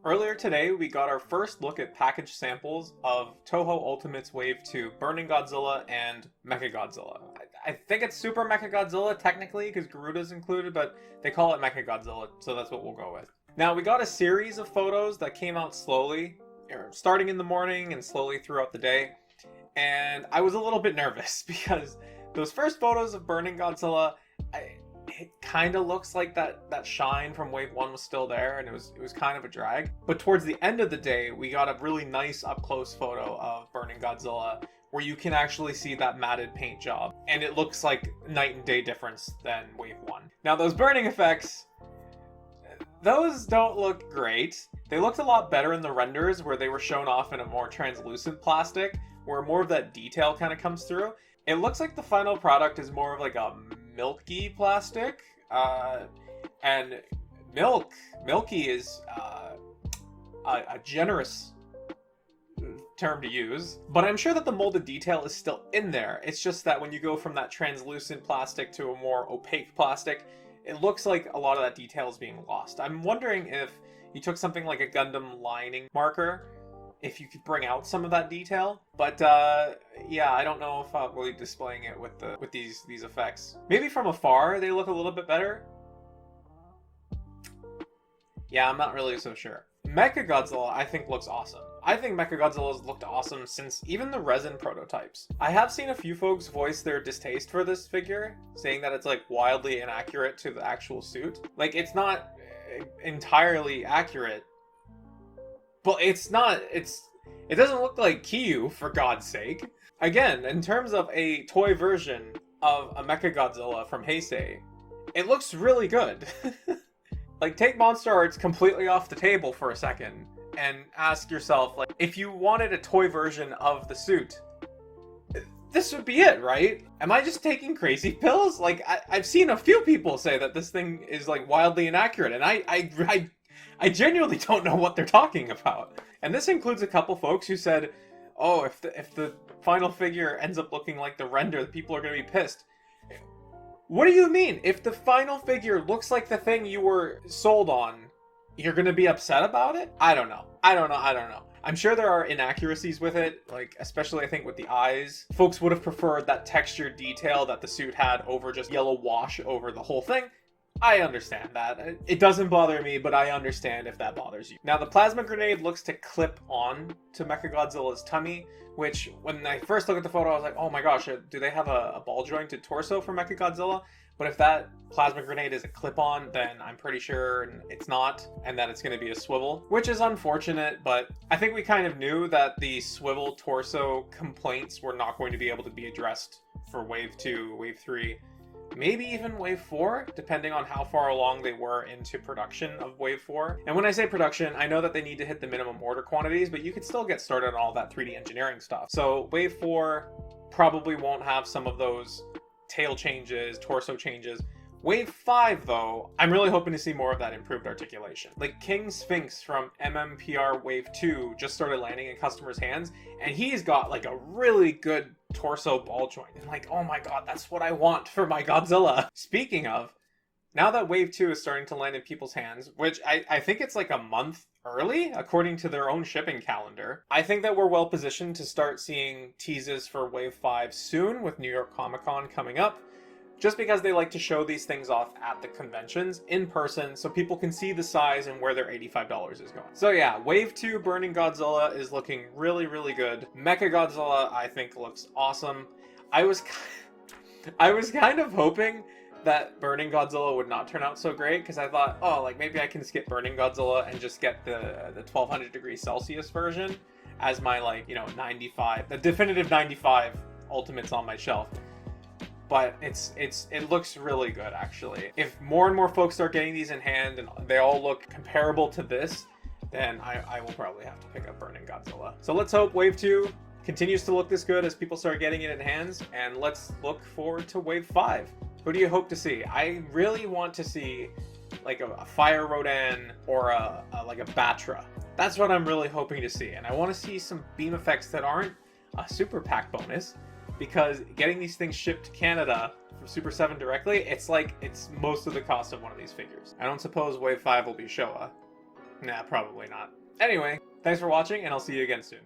Earlier today, we got our first look at package samples of Toho Ultimates Wave 2, Burning Godzilla and Mechagodzilla. I think it's Super Mechagodzilla technically, because Garuda's included, but they call it Mechagodzilla, so that's what we'll go with. Now, we got a series of photos that came out slowly, starting in the morning and slowly throughout the day, and I was a little bit nervous, because those first photos of Burning Godzilla, it kind of looks like that shine from Wave 1 was still there, and it was kind of a drag. But towards the end of the day, we got a really nice up-close photo of Burning Godzilla, where you can actually see that matted paint job, and it looks like night and day difference than Wave 1. Now, those burning effects, those don't look great. They looked a lot better in the renders, where they were shown off in a more translucent plastic, where more of that detail kind of comes through. It looks like the final product is more of like a milky plastic, and milky is a generous term to use, but I'm sure that the molded detail is still in there. It's just that when you go from that translucent plastic to a more opaque plastic, it looks like a lot of that detail is being lost. I'm wondering if you took something like a Gundam lining marker, if you could bring out some of that detail, but yeah, I don't know if I'm really displaying it with these effects. Maybe from afar they look a little bit better. Yeah, I'm not really so sure. Mechagodzilla, I think, looks awesome. I think Mechagodzilla's looked awesome since even the resin prototypes. I have seen a few folks voice their distaste for this figure, saying that it's like wildly inaccurate to the actual suit. Like, it's not entirely accurate, but it doesn't look like Kyu, for God's sake. Again, in terms of a toy version of a Mechagodzilla from Heisei, it looks really good. Like, take Monster Arts completely off the table for a second and ask yourself, like, if you wanted a toy version of the suit, this would be it, right? Am I just taking crazy pills? Like, I've seen a few people say that this thing is, like, wildly inaccurate, and I genuinely don't know what they're talking about. And this includes a couple folks who said, oh, if the final figure ends up looking like the render, the people are going to be pissed. What do you mean? If the final figure looks like the thing you were sold on, you're going to be upset about it? I don't know. I'm sure there are inaccuracies with it, like, especially I think with the eyes. Folks would have preferred that textured detail that the suit had over just yellow wash over the whole thing. I understand that. It doesn't bother me, but I understand if that bothers you. Now, the plasma grenade looks to clip on to Mechagodzilla's tummy, which, when I first looked at the photo, I was like, oh my gosh, do they have a ball-jointed torso for Mechagodzilla? But if that plasma grenade is a clip-on, then I'm pretty sure it's not, and that it's going to be a swivel, which is unfortunate, but I think we kind of knew that the swivel torso complaints were not going to be able to be addressed for Wave 2, Wave 3, maybe even Wave 4, depending on how far along they were into production of Wave 4. And when I say production, I know that they need to hit the minimum order quantities, but you could still get started on all that 3D engineering stuff. So Wave 4 probably won't have some of those tail changes, torso changes. Wave 5, though, I'm really hoping to see more of that improved articulation. Like, King Sphinx from MMPR Wave 2 just started landing in customers' hands, and he's got, like, a really good torso ball joint. And, like, oh my god, that's what I want for my Godzilla. Speaking of, now that Wave 2 is starting to land in people's hands, which I think it's like a month early, according to their own shipping calendar, I think that we're well positioned to start seeing teases for Wave 5 soon, with New York Comic Con coming up, just because they like to show these things off at the conventions in person so people can see the size and where their $85 is going. So yeah, Wave 2 Burning Godzilla is looking really, really good. Mechagodzilla, I think, looks awesome. I was kind of hoping that Burning Godzilla would not turn out so great, because I thought, oh, like, maybe I can skip Burning Godzilla and just get the 1200 degrees Celsius version as my, like, you know, 95, the definitive 95 Ultimates on my shelf. But it looks really good, actually. If more and more folks start getting these in hand and they all look comparable to this, then I will probably have to pick up Burning Godzilla. So let's hope Wave 2 continues to look this good as people start getting it in hands, and let's look forward to Wave 5. Who do you hope to see? I really want to see, like, a Fire Rodan or like a Batra. That's what I'm really hoping to see, and I want to see some beam effects that aren't a Super Pack bonus, because getting these things shipped to Canada from Super 7 directly, it's most of the cost of one of these figures. I don't suppose Wave 5 will be Showa. Nah, probably not. Anyway, thanks for watching, and I'll see you again soon.